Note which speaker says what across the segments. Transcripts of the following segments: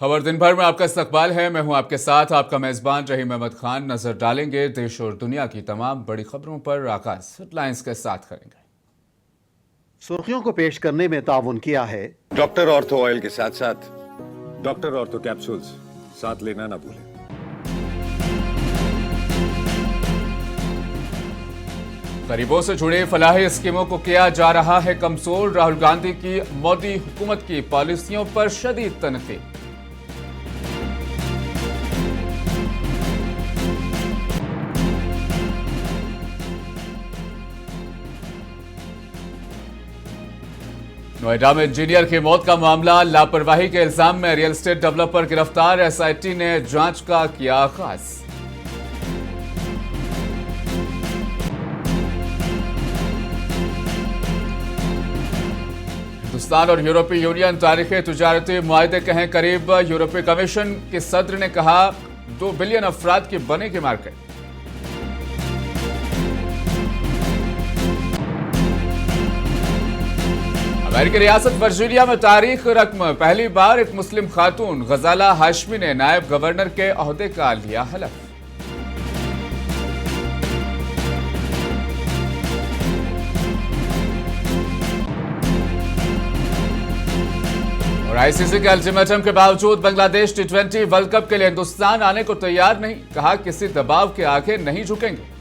Speaker 1: खबर दिन भर में आपका इस्तकबाल है। मैं हूं आपके साथ आपका मेजबान रहीम अहमद खान। नजर डालेंगे देश और दुनिया की तमाम बड़ी खबरों पर। आगाज हेडलाइंस के साथ करेंगे।
Speaker 2: सुर्खियों को पेश करने में ताउन किया है
Speaker 3: डॉक्टर ऑर्थो ऑयल के साथ साथ
Speaker 4: डॉक्टर ऑर्थो कैप्सूल्स साथ लेना ना भूलें।
Speaker 1: गरीबों से जुड़े फलाही स्कीमों को किया जा रहा है कमजोर। राहुल गांधी की मोदी हुकूमत की पॉलिसियों पर शदीद तनकीद। नोएडा में इंजीनियर की मौत का मामला, लापरवाही के इल्जाम में रियल एस्टेट डेवलपर गिरफ्तार। एसआईटी ने जांच का किया आगाज। हिंदुस्तान और यूरोपीय यूनियन तारीखी तिजारती मुआहदे के हैं करीब। यूरोपीय कमीशन के सदर ने कहा 2 बिलियन अफराद की बनेगी मार्केट। अमेरिकी रियासत वर्जीनिया में तारीख रकम, पहली बार एक मुस्लिम खातून गजाला हाशमी ने नायब गवर्नर के ओहदे का लिया हलफ। और आईसीसी के अल्टीमेटम के बावजूद बांग्लादेश T20 वर्ल्ड कप के लिए हिंदुस्तान आने को तैयार नहीं। कहा किसी दबाव के आगे नहीं झुकेंगे।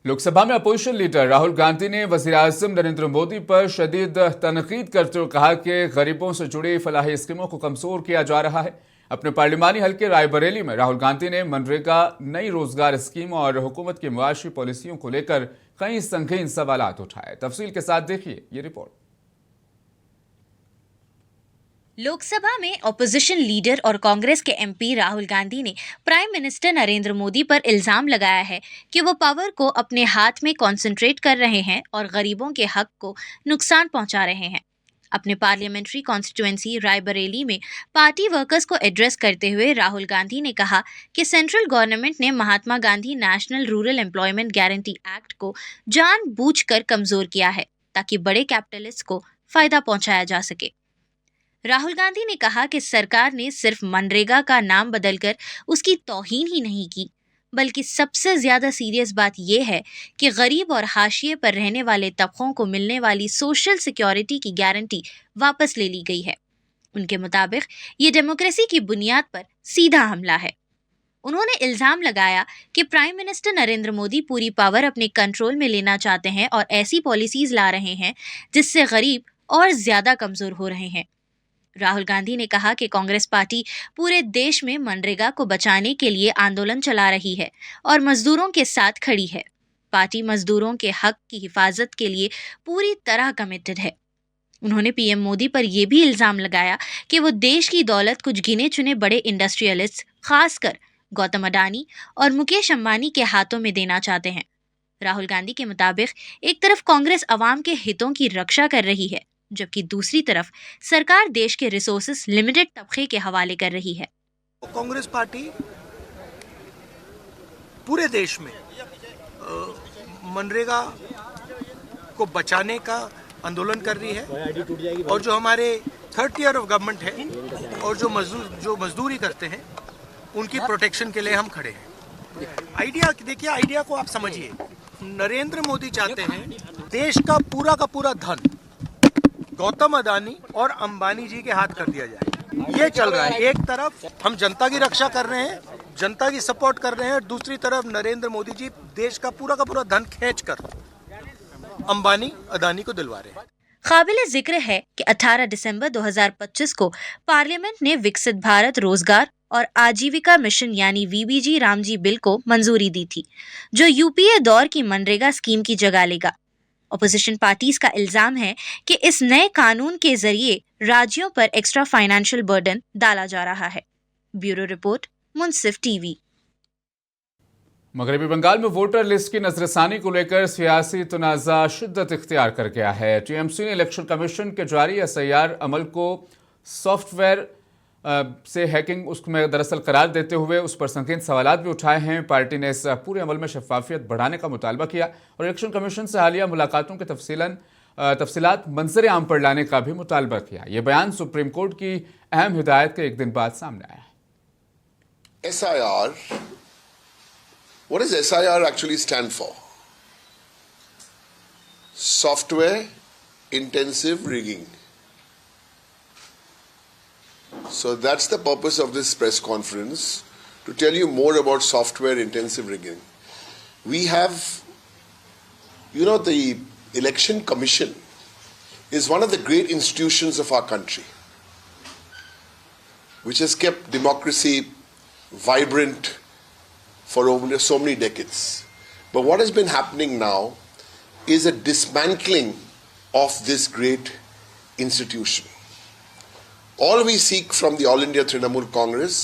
Speaker 1: लोकसभा में अपोजिशन लीडर राहुल गांधी ने वज़ीर-ए-आज़म नरेंद्र मोदी पर शदीद तनकीद करते हुए कहा कि गरीबों से जुड़ी फलाही स्कीमों को कमजोर किया जा रहा है। अपने पार्लिमानी हलके रायबरेली में राहुल गांधी ने मनरेगा, नई रोजगार स्कीम और हुकूमत की मुआशी पॉलिसियों को लेकर कई संगीन सवालात उठाए। तफसील के साथ देखिए ये रिपोर्ट।
Speaker 5: लोकसभा में ऑपोजिशन लीडर और कांग्रेस के एमपी राहुल गांधी ने प्राइम मिनिस्टर नरेंद्र मोदी पर इल्जाम लगाया है कि वो पावर को अपने हाथ में कॉन्सेंट्रेट कर रहे हैं और गरीबों के हक को नुकसान पहुंचा रहे हैं। अपने पार्लियामेंट्री कॉन्स्टिट्यूएंसी रायबरेली में पार्टी वर्कर्स को एड्रेस करते हुए राहुल गांधी ने कहा कि सेंट्रल गवर्नमेंट ने Mahatma Gandhi national rural employment guarantee act को जानबूझकर कमजोर किया है ताकि बड़े कैपिटलिस्ट को फायदा पहुंचाया जा सके। राहुल गांधी ने कहा कि सरकार ने सिर्फ मनरेगा का नाम बदलकर उसकी तौहीन ही नहीं की, बल्कि सबसे ज्यादा सीरियस बात यह है कि गरीब और हाशिए पर रहने वाले तबकों को मिलने वाली सोशल सिक्योरिटी की गारंटी वापस ले ली गई है। उनके मुताबिक ये डेमोक्रेसी की बुनियाद पर सीधा हमला है। उन्होंने इल्जाम लगाया कि प्राइम मिनिस्टर नरेंद्र मोदी पूरी पावर अपने कंट्रोल में लेना चाहते हैं और ऐसी पॉलिसीज ला रहे हैं जिससे गरीब और ज्यादा कमजोर हो रहे हैं। राहुल गांधी ने कहा कि कांग्रेस पार्टी पूरे देश में मनरेगा को बचाने के लिए आंदोलन चला रही है और मजदूरों के साथ खड़ी है। पार्टी मजदूरों के हक की हिफाजत के लिए पूरी तरह कमिटेड है। उन्होंने पीएम मोदी पर यह भी इल्जाम लगाया कि वो देश की दौलत कुछ गिने चुने बड़े इंडस्ट्रियलिस्ट, खासकर गौतम अडानी और मुकेश अंबानी के हाथों में देना चाहते हैं। राहुल गांधी के मुताबिक एक तरफ कांग्रेस अवाम के हितों की रक्षा कर रही है, जबकि दूसरी तरफ सरकार देश के रिसोर्सेस लिमिटेड तबके के हवाले कर रही है।
Speaker 6: कांग्रेस पार्टी पूरे देश में मनरेगा को बचाने का आंदोलन कर रही है और जो हमारे थर्ड ईयर ऑफ गवर्नमेंट है और जो मजदूरी करते हैं उनकी प्रोटेक्शन के लिए हम खड़े हैं। आइडिया देखिए, आइडिया को आप समझिए। नरेंद्र मोदी चाहते हैं देश का पूरा धन गौतम अडानी और अंबानी जी के हाथ कर दिया जाए। ये चल रहा है। एक तरफ हम जनता की रक्षा कर रहे हैं, जनता की सपोर्ट कर रहे हैं, दूसरी तरफ नरेंद्र मोदी जी देश का पूरा धन खींचकर अंबानी अडानी को दिलवा रहे हैं।
Speaker 5: काबिले जिक्र है कि 18 दिसंबर 2025 को पार्लियामेंट ने विकसित भारत रोजगार और आजीविका मिशन यानी वीबीजी रामजी बिल को मंजूरी दी थी, जो यूपीए दौर की मनरेगा स्कीम की जगह लेगा। ऑपोजिशन पार्टीज का इल्जाम है कि इस नए कानून के जरिए राज्यों पर एक्स्ट्रा फाइनेंशियल बर्डन डाला जा रहा है। ब्यूरो रिपोर्ट, मुंसिफ टीवी।
Speaker 1: मगरबी बंगाल में वोटर लिस्ट की नजरसानी को लेकर सियासी तनाज़ा शिद्दत इख्तियार कर गया है। टीएमसी ने इलेक्शन कमीशन के जारी एसआईआर अमल को सॉफ्टवेयर से हैकिंग उसमें दरअसल करार देते हुए उस पर संकीर्ण सवालात भी उठाए हैं। पार्टी ने इस पूरे अमल में शफाफियत बढ़ाने का मुतालबा किया और इलेक्शन कमीशन से हालिया मुलाकातों के तफसीलात मंजर आम पर लाने का भी मुतालबा किया। ये बयान सुप्रीम कोर्ट की अहम हिदायत के एक दिन बाद सामने आया है।
Speaker 7: SIR, what does SIR actually stand for? Software Intensive Rigging. So that's the purpose of this press conference, to tell you more about software intensive rigging. We have, the Election Commission is one of the great institutions of our country, which has kept democracy vibrant for over so many decades. But what has been happening now is a dismantling of this great institution. All we seek from the All India Trinamool Congress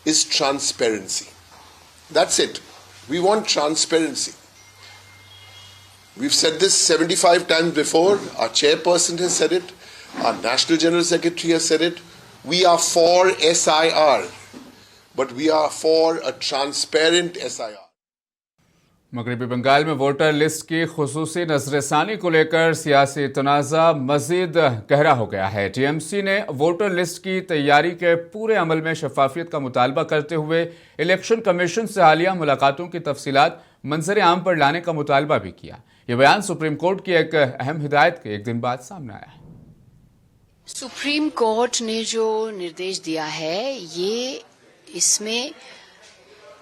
Speaker 7: is transparency. That's it. We want transparency. We've said this 75 times before. Our chairperson has said it. Our National General Secretary has said it. We are for SIR, but we are for a transparent SIR.
Speaker 1: मगरबी बंगाल में voter list की खुसूसी नजरसानी को लेकर सियासी तनाज़ा मजीद गहरा हो गया है। टीएमसी ने वोटर लिस्ट की तैयारी के पूरे अमल में शफाफियत का मुतालबा करते हुए इलेक्शन कमीशन से हालिया मुलाकातों की तफसीलात मंजर आम पर लाने का मुतालबा भी किया। ये बयान सुप्रीम कोर्ट की एक अहम हिदायत के एक दिन बाद सामने आया है।
Speaker 8: सुप्रीम कोर्ट ने जो निर्देश दिया है, ये इसमें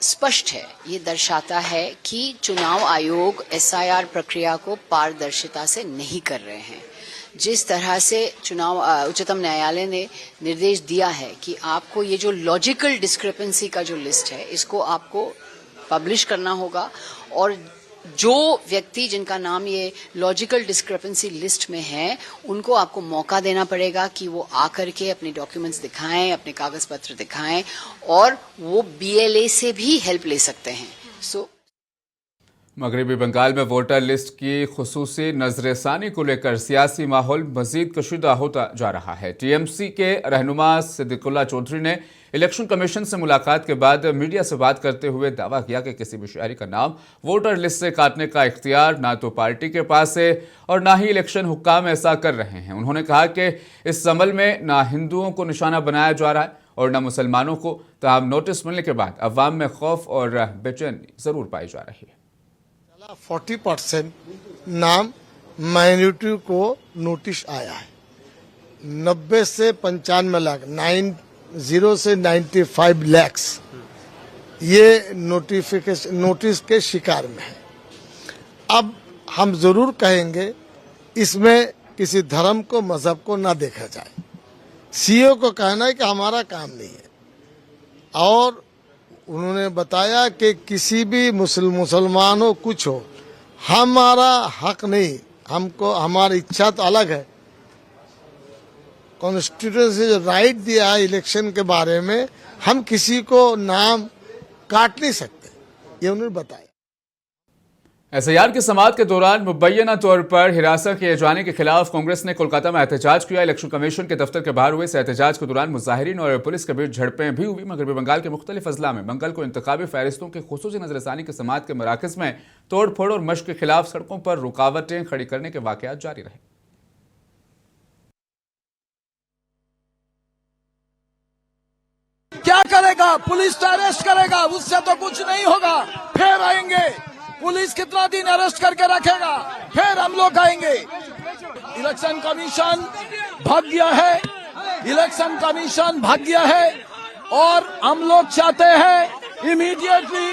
Speaker 8: स्पष्ट है, ये दर्शाता है कि चुनाव आयोग एसआईआर प्रक्रिया को पारदर्शिता से नहीं कर रहे हैं। जिस तरह से उच्चतम न्यायालय ने निर्देश दिया है कि आपको ये जो लॉजिकल डिस्क्रिपेंसी का जो लिस्ट है, इसको आपको पब्लिश करना होगा और जो व्यक्ति जिनका नाम ये लॉजिकल डिस्क्रिपेंसी लिस्ट में है, उनको आपको मौका देना पड़ेगा कि वो आकर के अपने डॉक्यूमेंट्स दिखाएं, अपने कागज पत्र दिखाएं और वो BLA से भी हेल्प ले सकते हैं।
Speaker 1: मगरबी बंगाल में वोटर लिस्ट की खुसूसी नजरसानी को लेकर सियासी माहौल मजीद कशीदा होता जा रहा है। टीएमसी के रहनुमा सिद्दीकुल्लाह चौधरी ने इलेक्शन कमीशन से मुलाकात के बाद मीडिया से बात करते हुए दावा किया कि किसी भी शहरी का नाम वोटर लिस्ट से काटने का इख्तियार ना तो पार्टी के पास है और ना ही इलेक्शन हुक्काम ऐसा कर रहे हैं। उन्होंने कहा कि इस अमल में ना हिंदुओं को निशाना बनाया जा रहा है और न मुसलमानों को। ताहम नोटिस मिलने के बाद अवाम में खौफ और बेचैनी जरूर पाई जा रही है।
Speaker 9: 40% नाम माइनॉरिटी को नोटिस आया है। 90 से 95 लाख 90 से 95 लाख ये नोटिस के शिकार में है। अब हम जरूर कहेंगे इसमें किसी धर्म को, मजहब को ना देखा जाए। सीओ को कहना है कि हमारा काम नहीं है और उन्होंने बताया कि किसी भी मुसलमान हो, कुछ हो, हमारा हक नहीं, हमको हमारी इच्छा तो अलग है। कॉन्स्टिट्यूशन से जो राइट दिया है इलेक्शन के बारे में, हम किसी को नाम काट नहीं सकते, ये उन्होंने बताया।
Speaker 1: एसआईआर की समाअत के दौरान मुबैना तौर पर हिरासत किए जाने के खिलाफ कांग्रेस ने कोलकाता में एहतजाज किया। इलेक्शन कमीशन के दफ्तर के बाहर हुए इस एहतजाज के दौरान मुजाहिरीन और पुलिस के बीच झड़पें भी हुई। मगरबी बंगाल के मुख्तलिफ अजला में मंगल को इंतखाबी फहरिस्तों की खुसूसी नजरसानी की समाअत के मराकज में तोड़ फोड़ और मश्क के खिलाफ सड़कों पर रुकावटें खड़ी करने के वाकयात जारी रहे।
Speaker 10: क्या करेगा? पुलिस तो अरेस्ट करेगा, उससे तो कुछ नहीं होगा। फिर आएंगे, पुलिस कितना दिन अरेस्ट करके रखेगा, फिर हम लोग आएंगे। इलेक्शन कमीशन भाग गया है, इलेक्शन कमीशन भाग गया है और हम लोग चाहते हैं इमीडिएटली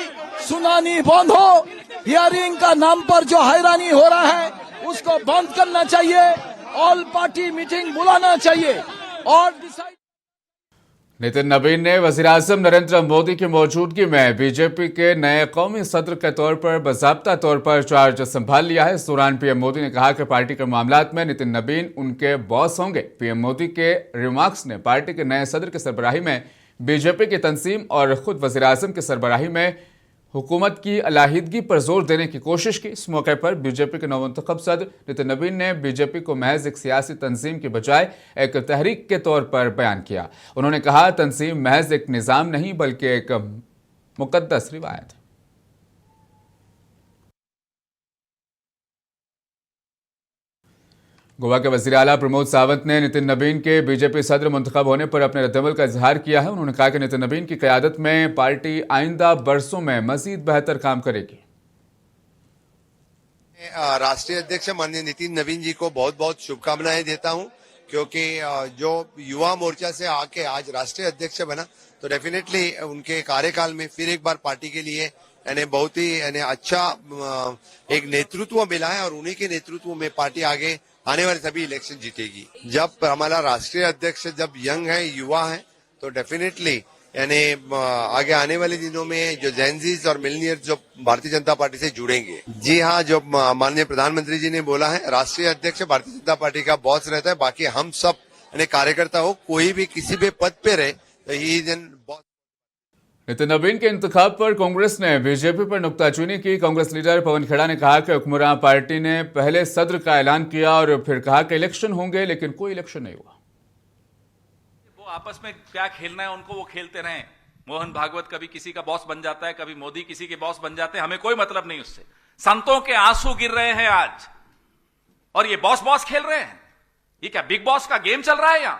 Speaker 10: सुनानी बंद हो। हियरिंग का नाम पर जो हैरानी हो रहा है उसको बंद करना चाहिए, ऑल पार्टी मीटिंग बुलाना चाहिए और डिसाइड।
Speaker 1: नितिन नबीन ने वज़ीर-ए-आज़म नरेंद्र मोदी की मौजूदगी में बीजेपी के नए कौमी सदर के तौर पर बाज़ाब्ता तौर पर चार्ज संभाल लिया है। इस दौरान पीएम मोदी ने कहा कि पार्टी के मामलात में नितिन नबीन उनके बॉस होंगे। पीएम मोदी के रिमार्क्स ने पार्टी के नए सदर की सरबराही में बीजेपी की तंजीम और खुद वज़ीर-ए-आज़म की सरबराही में हुकूमत की अलाहिदगी पर जोर देने की कोशिश की। इस मौके पर बीजेपी के नवमुंतखब सदर नितिन नवीन ने बीजेपी को महज एक सियासी तंजीम के बजाय एक तहरीक के तौर पर बयान किया। उन्होंने कहा, तंजीम महज एक निज़ाम नहीं बल्कि एक मुकद्दस रिवायत है। गोवा के वज़ीर आला प्रमोद सावंत ने नितिन नवीन के बीजेपी सदर मुंतखब होने पर अपने रद्दमल का इजहार किया है। उन्होंने कहा कि नितिन नवीन की क़यादत में पार्टी आइंदा बरसों में मजीद बेहतर काम करेगी।
Speaker 3: राष्ट्रीय अध्यक्ष माननीय नितिन नवीन जी को बहुत बहुत शुभकामनाएं देता हूं, क्योंकि जो युवा मोर्चा से आके आज राष्ट्रीय अध्यक्ष बना, तो डेफिनेटली उनके कार्यकाल में फिर एक बार पार्टी के लिए बहुत ही अच्छा एक नेतृत्व मिला है और उन्हीं के नेतृत्व में पार्टी आगे आने वाले सभी इलेक्शन जीतेगी। जब हमारा राष्ट्रीय अध्यक्ष जब यंग है, युवा है, तो डेफिनेटली आगे आने वाले दिनों में जो जेनजीज और मिलेनियर्स जो भारतीय जनता पार्टी से जुड़ेंगे। जी हाँ, जो माननीय प्रधानमंत्री जी ने बोला है, राष्ट्रीय अध्यक्ष भारतीय जनता पार्टी का बॉस रहता है, बाकी हम सब कार्यकर्ता हो, कोई भी किसी भी पद पे रहे तो ही बॉस।
Speaker 1: नितिन नवीन के इंतखाब पर कांग्रेस ने बीजेपी पर नुक्ताचीनी की। कांग्रेस लीडर पवन खेड़ा ने कहा कि हुक्मरान पार्टी ने पहले सदर का ऐलान किया और फिर कहा कि इलेक्शन होंगे, लेकिन कोई इलेक्शन नहीं हुआ।
Speaker 11: वो आपस में क्या खेलना है उनको वो खेलते रहे। मोहन भागवत कभी किसी का बॉस बन जाता है, कभी मोदी किसी के बॉस बन जाते हैं, हमें कोई मतलब नहीं उससे। संतों के आंसू गिर रहे हैं आज, और ये बॉस बॉस खेल रहे हैं। ये क्या बिग बॉस का गेम चल रहा है यहां?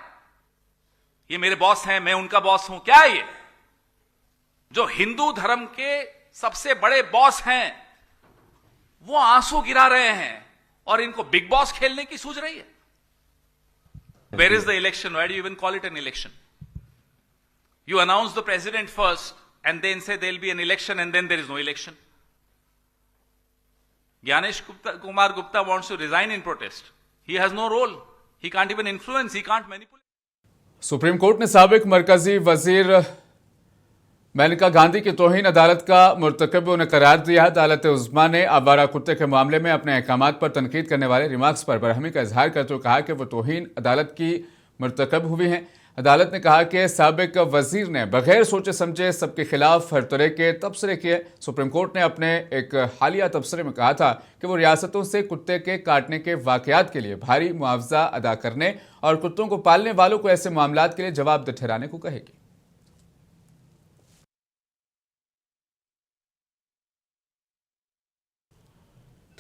Speaker 11: ये मेरे बॉस हैं, मैं उनका बॉस हूं, क्या है ये? जो हिंदू धर्म के सबसे बड़े बॉस हैं वो आंसू गिरा रहे हैं और इनको बिग बॉस खेलने की सूझ रही है। Where is the election? Why do you even call it an election? You announce the president first and then say there'll be an election and then there is no election. Gyanesh Kumar Gupta wants to resign in protest. He has no role. He can't even influence. He can't manipulate.
Speaker 1: Supreme court ने साबिक मरकजी वजीर मेनका गांधी की तौहीन अदालत का मुर्तकब उन्हें करार दिया। अदालत उज़्मा ने आवारा कुत्ते के मामले में अपने अहकामात पर तनकीद करने वाले रिमार्क्स पर बरहमी का इजहार करते हुए कहा कि वो तौहीन अदालत की मुर्तकब हुई हैं। अदालत ने कहा कि साबिक वजीर ने बगैर सोचे समझे सबके खिलाफ हर तरह के तबसरे किए। सुप्रीम कोर्ट ने अपने एक हालिया तबसरे में कहा था कि वो रियासतों से कुत्ते के काटने के वाकयात के लिए भारी मुआवजा अदा करने और कुत्तों को पालने वालों को ऐसे मामलात के लिए जवाबदेह ठहराने को कहेगी।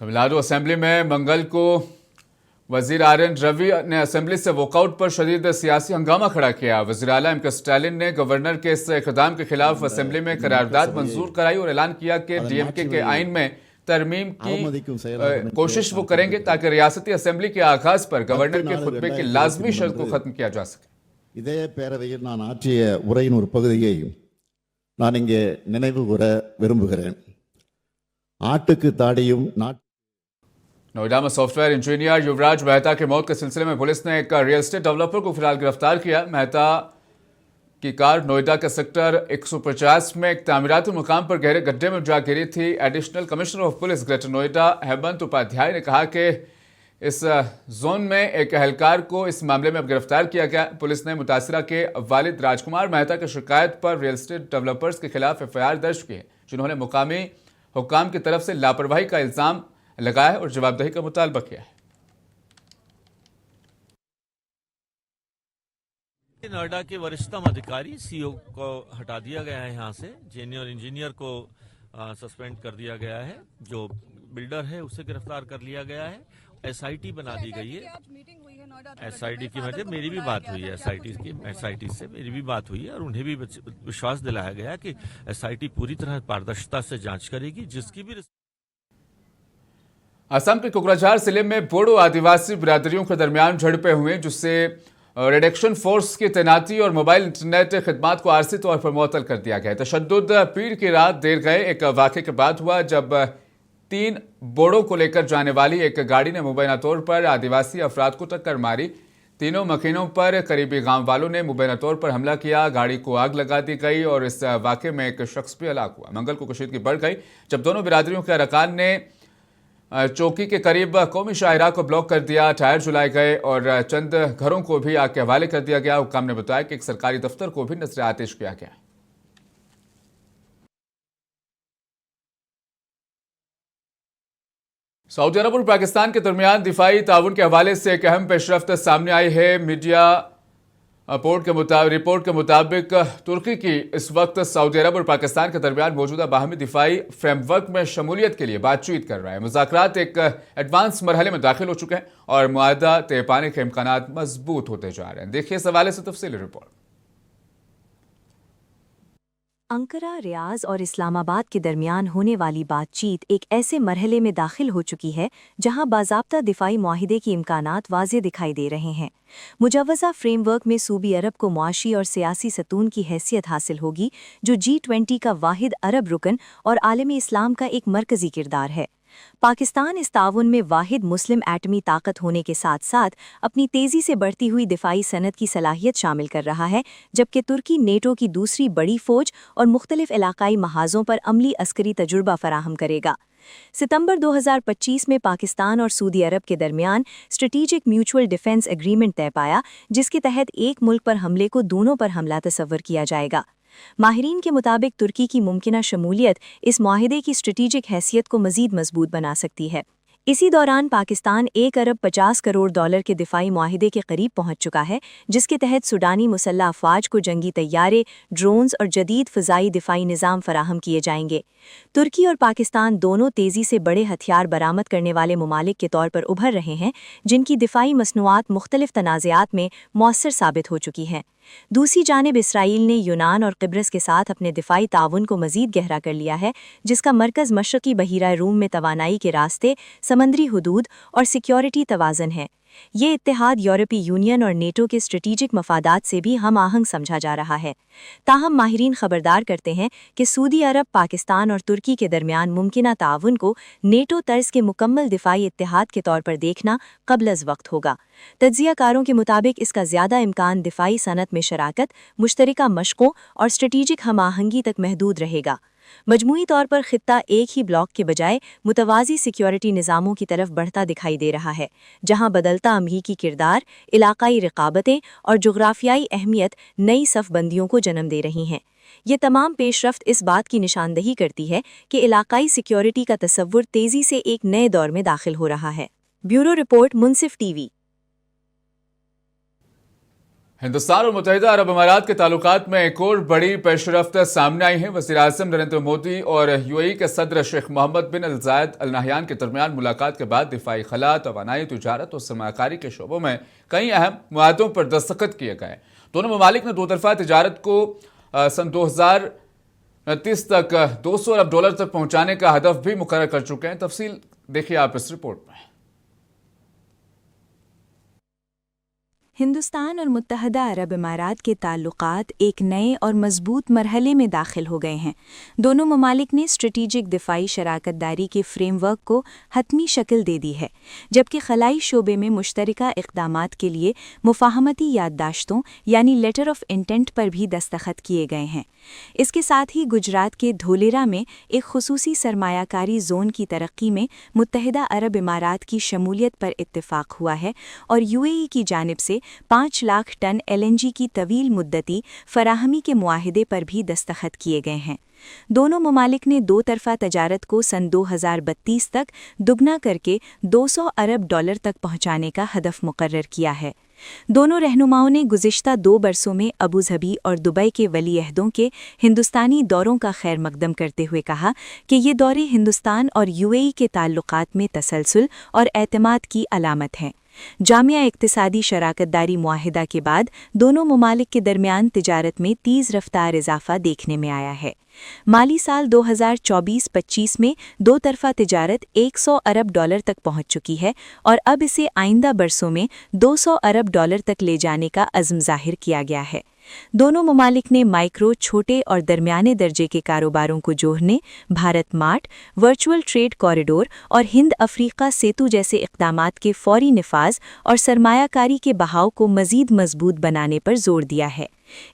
Speaker 1: तमिलनाडु असेंबली में मंगल को वजीर आर.एन. रवि ने असेंबली से वॉकआउट पर शदीद सियासी हंगामा खड़ा किया। वजीर आला एम.के. स्टालिन ने गवर्नर के इस इक़दाम के खिलाफ असेंबली में करारदाद मंजूर कराई और ऐलान किया कि डीएमके के आइन में तरमीम की कोशिश वो करेंगे ताकि रियासती असेंबली के आगाज पर गवर्नर के खुतबे की लाजमी शर्त को खत्म किया जा सके।
Speaker 12: இதே பேரவையில் நான் ஆற்றிய உரையின் ஒரு பகுதியை நான் இங்கே நினைவு கூற விரும்புகிறேன். ஆட்டுக்கு தாடியும்
Speaker 1: नोएडा में सॉफ्टवेयर इंजीनियर युवराज मेहता की मौत के सिलसिले में पुलिस ने एक रियल एस्टेट डेवलपर को फिलहाल गिरफ्तार किया। मेहता की कार नोएडा के सेक्टर 150 में एक तामीराती मुकाम पर गहरे गड्ढे में जा गिरी थी। Additional commissioner of police greater Noida Hemant Upadhyay ने कहा कि इस जोन में एक एहलकार को इस मामले में अब गिरफ्तार किया गया। पुलिस ने मुतासिरा के वालिद राजकुमार मेहता की शिकायत पर रियल एस्टेट डेवलपर्स के खिलाफ एफआईआर दर्ज की है, जिन्होंने मुकामी हुक्काम की तरफ से लापरवाही का इल्जाम लगाया है और जवाबदेही का मुतालबा किया है।
Speaker 13: नोएडा के वरिष्ठतम अधिकारी सीईओ को हटा दिया गया है, यहाँ से जूनियर इंजीनियर को सस्पेंड कर दिया गया है, जो बिल्डर है उसे गिरफ्तार कर लिया गया है, एसआईटी बना दी गई है। एसआईटी की वजह मेरी भी बात हुई है, एसआईटी से मेरी भी बात हुई है और उन्हें भी विश्वास दिलाया गया कि एसआईटी पूरी तरह पारदर्शिता से जांच करेगी, जिसकी भी।
Speaker 1: असम के कोकराझार जिले में बोडो आदिवासी बिरादरियों के दरमियान झड़पें हुई, जिससे रेड एक्शन फोर्स की तैनाती और मोबाइल इंटरनेट खिदमात को आरजी तौर पर मुअत्तल कर दिया गया। तशद्दुद पीर की रात देर गए एक वाक़े के बाद हुआ, जब 3 बोडो को लेकर जाने वाली एक गाड़ी ने मुबैना तौर पर आदिवासी अफराद को टक्कर मारी। तीनों मकीनों पर करीबी गांव वालों ने मुबैना तौर पर हमला किया, गाड़ी को आग लगा दी गई और इस वाक़े में एक शख्स भी हलाक हुआ। मंगल को कशीदगी बढ़ गई जब दोनों बिरादरियों के अरकान ने चौकी के करीब कौमी शाहराह को ब्लॉक कर दिया, टायर जलाए गए और चंद घरों को भी आग के हवाले कर दिया गया। हुक्काम ने बताया कि एक सरकारी दफ्तर को भी नजर आतिश किया गया। सऊदी अरब और पाकिस्तान के दरमियान दिफाई ताउन के हवाले से एक अहम पेशरफ्त सामने आई है। मीडिया रिपोर्ट के मुताबिक तुर्की की इस वक्त सऊदी अरब और पाकिस्तान के दरमियान मौजूदा बाहमी दिफाई फ्रेमवर्क में शमूलियत के लिए बातचीत कर रहा है। मुज़ाकरात एक एडवांस मरहले में दाखिल हो चुके हैं और मुआहदा तय पाने के इम्कानात मजबूत होते जा रहे हैं। देखिए इस हवाले से तफसीली रिपोर्ट।
Speaker 14: अंकारा, रियाज और इस्लामाबाद के दरमियान होने वाली बातचीत एक ऐसे मरहले में दाखिल हो चुकी है जहां बाज़ाब्ता दिफाई मुआहिदे की इम्कानात वाज़े दिखाई दे रहे हैं। मुजव्वज़ा फ्रेमवर्क में सूबी अरब को मुआशी और सियासी सतून की हैसियत हासिल होगी, जो G20 का वाहिद अरब रुकन और आलमी इस्लाम का एक मरकज़ी किरदार है। पाकिस्तान इस ताउन में वाहिद मुस्लिम एटमी ताकत होने के साथ साथ अपनी तेज़ी से बढ़ती हुई दिफाई सनत की सलाहियत शामिल कर रहा है, जबकि तुर्की नेटो की दूसरी बड़ी फ़ौज और मुख्तलिफ इलाकाई महाज़ों पर अमली अस्करी तजुर्बा फराहम करेगा। सितंबर 2025 में पाकिस्तान और सऊदी अरब के दरमियान स्ट्रेटेजिक म्यूचुअल डिफेंस एग्रीमेंट तय पाया, जिसके तहत एक मुल्क पर हमले को दोनों पर हमला तस्वर किया जाएगा। माहिरीन के मुताबिक तुर्की की मुमकिना शमूलियत इस मुआहिदे की स्ट्रेटेजिक हैसियत को मज़ीद मजबूत बना सकती है। इसी दौरान पाकिस्तान 1 अरब 50 करोड़ डॉलर के दिफाई मुआहिदे के करीब पहुंच चुका है, जिसके तहत सुडानी मुसल्लह अफवाज को जंगी तैयारे, ड्रोन्स और जदीद फ़ज़ाई दिफाई निज़ाम फराहम किए जाएंगे। तुर्की और पाकिस्तान दोनों तेज़ी से बड़े हथियार बरामद करने वाले ममालिक के तौर पर उभर रहे हैं, जिनकी दिफाई मसनूआत मुख्तलिफ तनाज़ात में मौसर साबित हो चुकी हैं। दूसरी जानिब इसराइल ने यूनान और क़िब्रस के साथ अपने दिफाई ताउन को मज़ीद गहरा कर लिया है, जिसका मरकज़ मशरक़ी बहीरा रूम में तवानाई के रास्ते, समंदरी हुदूद और सिक्योरिटी तवाज़न है। ये इत्तेहाद यूरोपीय यूनियन और नेटो के स्ट्रेटेजिक मफादात से भी हम आहंग समझा जा रहा है। ताहम माहिरीन खबरदार करते हैं कि सऊदी अरब, पाकिस्तान और तुर्की के दरमियान मुमकिना ताउन को नेटो तर्ज के मुकम्मल दिफाई इत्तेहाद के तौर पर देखना क़ब्ल वक्त होगा। तज्ज़ियाकारों के मुताबिक इसका ज़्यादा इम्कान दिफाई सनत में शराकत, मुश्तरका मशक़ों और स्ट्रेटेजिक हम आहंगी तक महदूद रहेगा। मजमूई तौर पर खित्ता एक ही ब्लॉक के बजाय मुतवाज़ी सिक्योरिटी निज़ामों की तरफ बढ़ता दिखाई दे रहा है, जहां बदलता अमरीकी किरदार, इलाकाई रकाबतें और जुग़राफ़ियाई अहमियत नई सफ़बंदियों को जन्म दे रही हैं। ये तमाम पेशरफ्त इस बात की निशानदही करती है कि इलाकाई सिक्योरिटी का तसव्वुर तेज़ी से एक नए दौर में दाखिल हो रहा है। ब्यूरो रिपोर्ट, मुनसिफ टीवी।
Speaker 1: हिंदुस्तान और मुत्तहिदा अरब अमारात के ताल्लुकात में एक और बड़ी पेशरफ्त सामने आई है। वज़ीर-ए-आज़म नरेंद्र मोदी और यूएई के सदर शेख मोहम्मद बिन ज़ायद अल नहयान के दरमियान मुलाकात के बाद दिफाई खला, तवानाई, तिजारत और सरमायाकारी के शोबों में कई अहम मुआहदों पर दस्तखत किए गए। दोनों ममालिक ने दो तरफा तिजारत को सन 2029 तक 200 अरब डॉलर तक पहुँचाने का हदफ भी मुकर्रर कर चुके हैं। तफसील देखिए आप इस रिपोर्ट में।
Speaker 14: हिंदुस्तान और मुत्तहदा अरब इमारात के ताल्लुकात एक नए और मजबूत मरहले में दाखिल हो गए हैं। दोनों ममालिक ने स्ट्रेटेजिक दिफाई शराकत दारी के फ्रेमवर्क को हतमी शक्ल दे दी है, जबकि खलाई शोबे में मुश्तरका इक़दामात के लिए मुफाहमती याददाश्तों यानी लेटर ऑफ इंटेंट पर भी दस्तखत किए गए हैं। इसके साथ ही गुजरात के धोलेरा में एक खुसूसी सरमायाकारी जोन की तरक्की में मुत्तहदा अरब इमारात की शमूलियत पर इत्तिफाक हुआ है और यूएई की जानिब से 5 लाख टन LNG की तवील मुद्दती फराहमी के मुआहिदे पर भी दस्तखत किए गए हैं। दोनों ममालिक ने दो तरफा तजारत को सन 2032 तक दुगना करके 200 अरब डॉलर तक पहुंचाने का हदफ मुकर्रर किया है। दोनों रहनुमाओं ने गुज़िश्ता 2 बरसों में अबू धाबी और दुबई के वली अहदों के हिंदुस्तानी दौरों का खैर मकदम करते हुए कहा कि ये दौरे हिंदुस्तान और यूएई के ताल्लुकात में तसलसल और एतमाद की अलामत हैं। जामिया इक्तिसादी शराकतदारी मुआहिदा के बाद दोनों ममालिक के दरमियान तिजारत में तेज़ रफ्तार इजाफा देखने में आया है। माली साल 2024-25 में दो तरफा तिजारत 100 अरब डॉलर तक पहुंच चुकी है और अब इसे आइंदा बरसों में 200 अरब डॉलर तक ले जाने का अज़्म ज़ाहिर किया गया है। दोनों ममालिक ने माइक्रो, छोटे और दरमियाने दर्जे के कारोबारों को जोड़ने, Bharat mart, virtual trade corridor और हिंद अफ्रीका सेतु जैसे इक़दामात के फौरी निफाज और सरमायाकारी के बहाव को मज़ीद मजबूत बनाने पर जोर दिया है।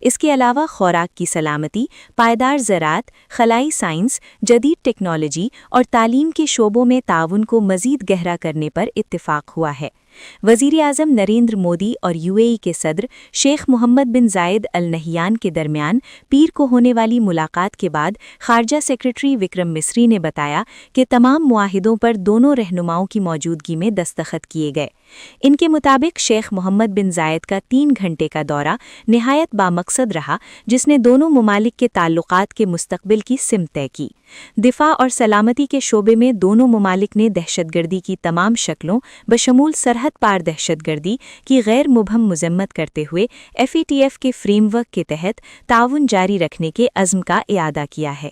Speaker 14: इसके अलावा खुराक की सलामती, पायदार ज़राअत, खलाई साइंस, जदीद टेक्नोलॉजी और तालीम के शोबों में ताउन को मज़ीद गहरा करने पर इत्तिफाक हुआ है। वज़ीर-ए-आज़म नरेंद्र मोदी और यूएई के सदर शेख मोहम्मद बिन जायद अल नहयान के दरमियान पीर को होने वाली मुलाकात के बाद खारजा सेक्रेटरी विक्रम मिस्री ने बताया कि तमाम मुआहिदों पर दोनों रहनुमाओं की मौजूदगी में दस्तखत किए गए। इनके मुताबिक शेख मोहम्मद बिन जायद का 3 घंटे का दौरा निहायत बामकसद रहा, जिसने दोनों ममालिक के ताल्लुकात के मुस्तकबिल की सिमत तय की। दिफा और सलामती के शोबे में दोनों ममालिक ने दहशतगर्दी की तमाम शक्लों बशमूल सरहद पार दहशतगर्दी की गैर मुबहम मजम्मत करते हुए FATF के फ्रेमवर्क के तहत ताउन जारी रखने के अज़्म का इआदा किया है।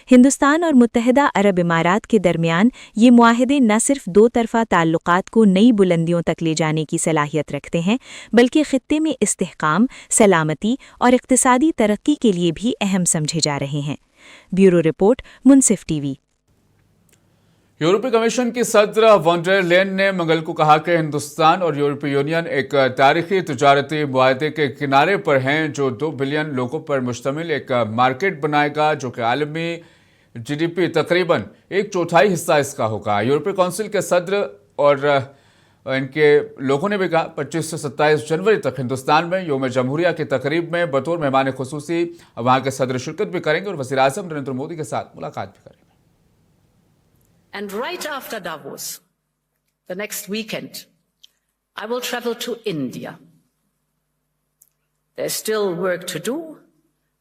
Speaker 14: हिंदुस्तान और मुत्तहिदा अरब इमारात के दरमियान ये मुआहदे न सिर्फ दो तरफ़ा ताल्लुकात को नई बुलंदियों तक ले जाने की सलाहियत रखते हैं, बल्कि खित्ते में इस्तेहकाम, सलामती और इक़्तिसादी तरक्की के लिए भी अहम समझे जा रहे हैं। ब्यूरो रिपोर्ट, मुनसिफ टीवी।
Speaker 1: यूरोपीय कमीशन की सदर वॉन डेर लेयन ने मंगल को कहा कि हिंदुस्तान और यूरोपीय यूनियन एक तारीखी तिजारती मुआहदे के किनारे पर हैं जो 2 बिलियन लोगों पर मुश्तमिल एक मार्केट बनाएगा, जो कि आलमी GDP तकरीबन 1/4 हिस्सा इसका होगा। यूरोपीय काउंसिल के सदर और इनके लोगों ने भी कहा 25 से 27 जनवरी तक हिंदुस्तान में योम जमहूरिया की तकरीब में बतौर मेहमान खुसूसी वहाँ के सदर शिरकत भी करेंगे और वज़ीर-ए-आज़म नरेंद्र मोदी के साथ मुलाकात भी करेंगे।
Speaker 15: And right after Davos, the next weekend, I will travel to India. There's still work to do,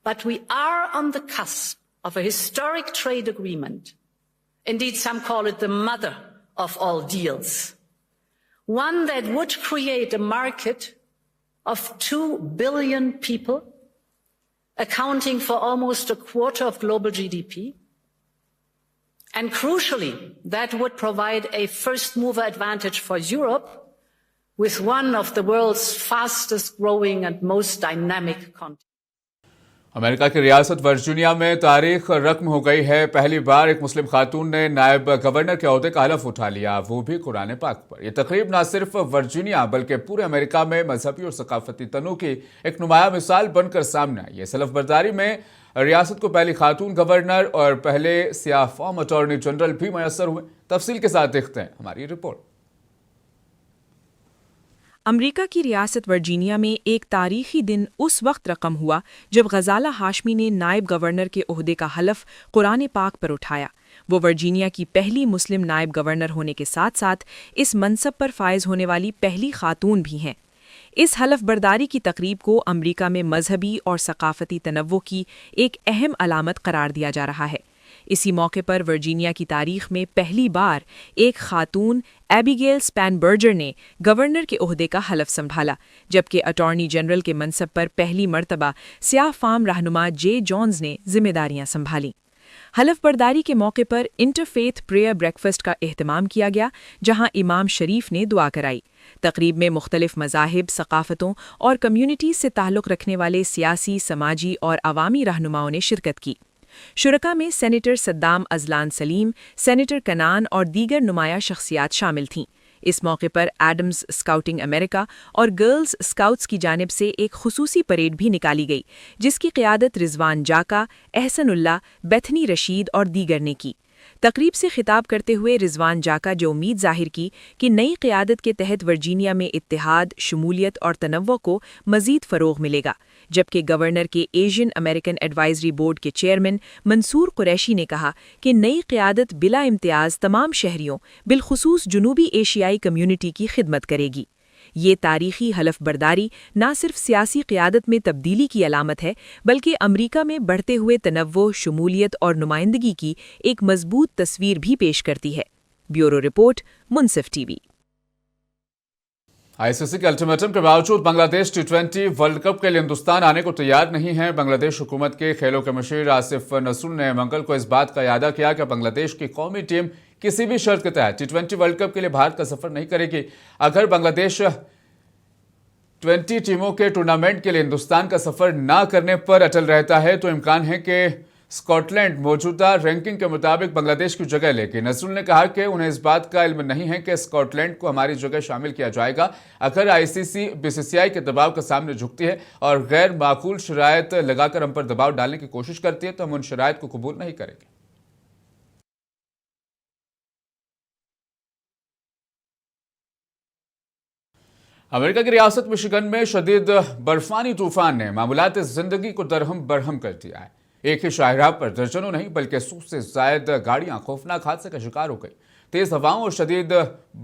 Speaker 15: but we are on the cusp of a historic trade agreement. Indeed, some call it the mother of all deals. One that would create a market of 2 billion people, accounting for almost a quarter of global GDP. And crucially, that would provide a first-mover advantage for Europe with one of the world's fastest-growing and most dynamic continents.
Speaker 1: America की रियासत Virginia में तारीख रकम हो गई है। पहली बार एक मुस्लिम खातून ने नायब गवर्नर के ओहदे का हलफ उठा लिया, वो भी कुरान पाक पर। यह तकरीब न सिर्फ वर्जीनिया बल्कि पूरे अमेरिका में मजहबी और सकाफती तनों की एक नुमाया मिसाल बनकर सामने आई है। सलफ बरदारी में रियासत को पहली खातून गवर्नर और पहले सियाह फॉर्म अटॉर्नी जनरल भी मैसर हुए। तफसील के साथ देखते हैं हमारी रिपोर्ट।
Speaker 16: अमेरिका की रियासत वर्जीनिया में एक तारीखी दिन उस वक्त रकम हुआ जब गजाला हाशमी ने नायब गवर्नर के ओहदे का हलफ कुरान पाक पर उठाया। वो वर्जीनिया की पहली मुस्लिम नायब गवर्नर होने के साथ साथ इस मनसब पर फायज होने वाली पहली खातून भी हैं। इस हलफ बरदारी की तकरीब को अमेरिका में मजहबी और सकाफती तनव्वुर की एक अहम अलामत करार दिया जा रहा है। इसी मौके पर वर्जीनिया की तारीख में पहली बार एक खातून एबिगेल स्पैनबर्जर ने गवर्नर के ओहदे का हलफ संभाला, जबकि अटॉर्नी जनरल के मनसब पर पहली मर्तबा सियाह फार्म रहनुमा जे जॉन्स ने जिम्मेदारियां संभाली। हलफ बरदारी के मौके पर इंटरफेथ प्रेयर ब्रेकफास्ट का एहतमाम किया गया, जहां इमाम शरीफ ने दुआ कराई। तकरीब में मुख्तलिफ मज़ाहिब, सकाफ़तों और कम्युनिटीज से ताल्लुक़ रखने वाले सियासी, समाजी और अवामी रहनुमाओं ने शिरकत की। शुरका में senator Saddam Azlan Salim, senator Kanan और दीगर नुमाया शख्सियात शामिल थीं। इस मौके पर एडम्स स्काउटिंग अमेरिका और गर्ल्स स्काउट्स की जानिब से एक खुसूसी परेड भी निकाली गई, जिसकी क़ियादत रिजवान जाका, एहसनुल्लाह, बेथनी रशीद और दीगर ने की। तकरीब से खिताब करते हुए रिजवान जाका जो उम्मीद जाहिर की कि नई क़ियादत के तहत वर्जीनिया में इत्तेहाद, शमूलियत और तनव्वुर को मज़ीद फ़रोग़ मिलेगा, जबकि गवर्नर के एशियन अमेरिकन एडवाइजरी बोर्ड के चेयरमैन मंसूर कुरैशी ने कहा कि नई क़ियादत बिला इम्तियाज़ तमाम शहरियों, बिलखुसूस जुनूबी एशियाई कम्यूनिटी की खिदमत करेगी। ये तारीखी हलफ बरदारी न सिर्फ सियासी क़ियादत में तब्दीली की अलामत है, बल्कि अमरीका में बढ़ते हुए तनव्वुर, शमूलियत और नुमाइंदगी की एक मजबूत तस्वीर भी पेश करती है। ब्यूरो रिपोर्ट, मुनसिफ टीवी।
Speaker 1: ICC के अल्टीमेटम के बावजूद बांग्लादेश T20 वर्ल्ड कप के लिए हिंदुस्तान आने को तैयार नहीं है। बांग्लादेश हुकूमत के खेलों के मशीर आसिफ नसरुल ने मंगल को इस बात का इरादा किया कि बांग्लादेश की कौमी टीम किसी भी शर्त के तहत T20 वर्ल्ड कप के लिए भारत का सफर नहीं करेगी। अगर बांग्लादेश 20 टीमों के टूर्नामेंट के लिए हिंदुस्तान का सफर न करने पर अटल रहता है तो इम्कान है कि स्कॉटलैंड मौजूदा रैंकिंग के मुताबिक बांग्लादेश की जगह लेगी। नजरुल ने कहा कि उन्हें इस बात का इल्म नहीं है कि स्कॉटलैंड को हमारी जगह शामिल किया जाएगा। अगर आईसीसी बीसीसीआई के दबाव के सामने झुकती है और गैर माकूल शराइत लगाकर हम पर दबाव डालने की कोशिश करती है तो हम उन शराइत को कबूल नहीं करेंगे। अमेरिका की रियासत मिशिगन में शदीद बर्फानी तूफान ने मामूलात जिंदगी को दरहम बरहम कर दिया है। एक ही शाहराह पर दर्जनों नहीं बल्कि 100 से ज्यादा गाड़ियां खौफनाक हादसे का शिकार हो गई। तेज हवाओं और शदीद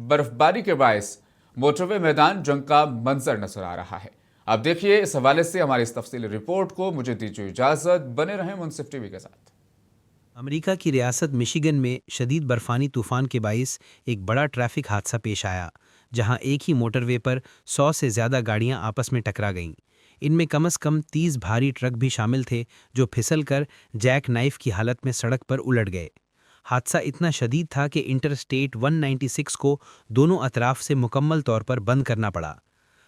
Speaker 1: बर्फबारी के बायस मोटरवे मैदान जंग का मंजर नजर आ रहा है। अब देखिए इस हवाले से हमारी इस तफसीली रिपोर्ट को। मुझे दीजिए इजाजत, बने रहें मुनसिफ टीवी के साथ।
Speaker 17: अमेरिका की रियासत मिशिगन में शदीद बर्फानी तूफान के बायस एक बड़ा ट्रैफिक हादसा पेश आया, जहां एक ही मोटरवे पर 100 से ज़्यादा गाड़ियां आपस में टकरा गईं। इनमें कम से कम 30 भारी ट्रक भी शामिल थे जो फिसलकर जैक नाइफ की हालत में सड़क पर उलट गए। हादसा इतना शदीद था कि इंटरस्टेट 196 को दोनों अतराफ से मुकम्मल तौर पर बंद करना पड़ा।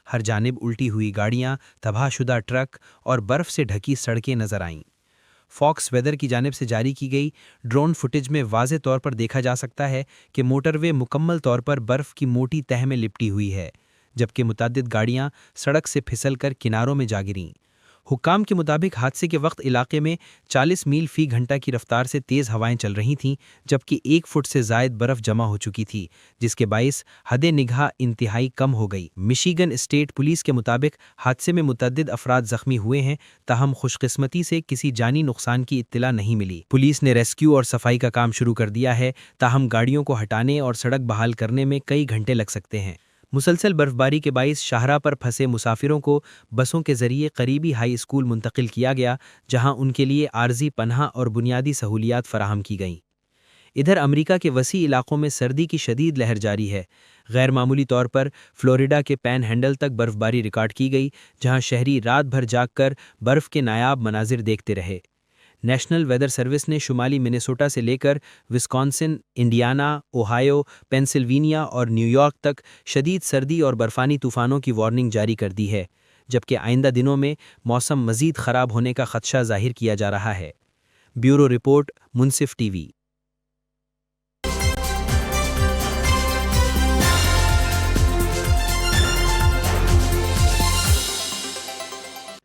Speaker 17: हर जानिब उल्टी हुई गाड़ियां, तबाहशुदा ट्रक और बर्फ़ से ढकी सड़कें नजर आईं। फॉक्स वेदर की जानिब से जारी की गई ड्रोन फुटेज में वाज़े तौर पर देखा जा सकता है कि मोटरवे मुकम्मल तौर पर बर्फ़ की मोटी तह में लिपटी हुई है, जबकि मुतअद्दिद गाड़ियां सड़क से फिसलकर किनारों में जा गिरीं। हुक्काम के मुताबिक हादसे के वक्त इलाके में 40 मील फी घंटा की रफ्तार से तेज़ हवाएं चल रही थीं, जबकि 1 फुट से ज़ायद बर्फ़ जमा हो चुकी थी, जिसके बायस हद निगाह इंतहाई कम हो गई। मिशिगन स्टेट पुलिस के मुताबिक हादसे में मुतअद्दिद अफराद जख्मी हुए हैं, ताहम खुशकिस्मती से किसी जानी नुकसान की इत्तला नहीं मिली। पुलिस ने रेस्क्यू और सफाई का काम शुरू कर दिया है, ताहम गाड़ियों को हटाने और सड़क बहाल करने में कई घंटे लग सकते हैं। मुसलसल बर्फबारी के बायस शाहराह पर फंसे मुसाफिरों को बसों के जरिए करीबी हाई स्कूल मुंतकिल किया गया, जहां उनके लिए आर्जी पनाह और बुनियादी सहूलियात फराहम की गईं। इधर अमेरिका के वसी इलाकों में सर्दी की शदीद लहर जारी है। गैर मामूली तौर पर फ्लोरिडा के पैन हैंडल तक बर्फबारी रिकॉर्ड की गई, जहां शहरी रात भर जागकर बर्फ के नायाब मनाजिर देखते रहे। नेशनल वेदर सर्विस ने शुमाली मिनेसोटा से लेकर विस्कॉन्सिन, इंडियाना, ओहायो, पेंसिल्वेनिया और न्यूयॉर्क तक शदीद सर्दी और बर्फानी तूफ़ानों की वार्निंग जारी कर दी है, जबकि आइंदा दिनों में मौसम मज़ीद ख़राब होने का ख़दशा ज़ाहिर किया जा रहा है। ब्यूरो रिपोर्ट, मुनसिफ टीवी।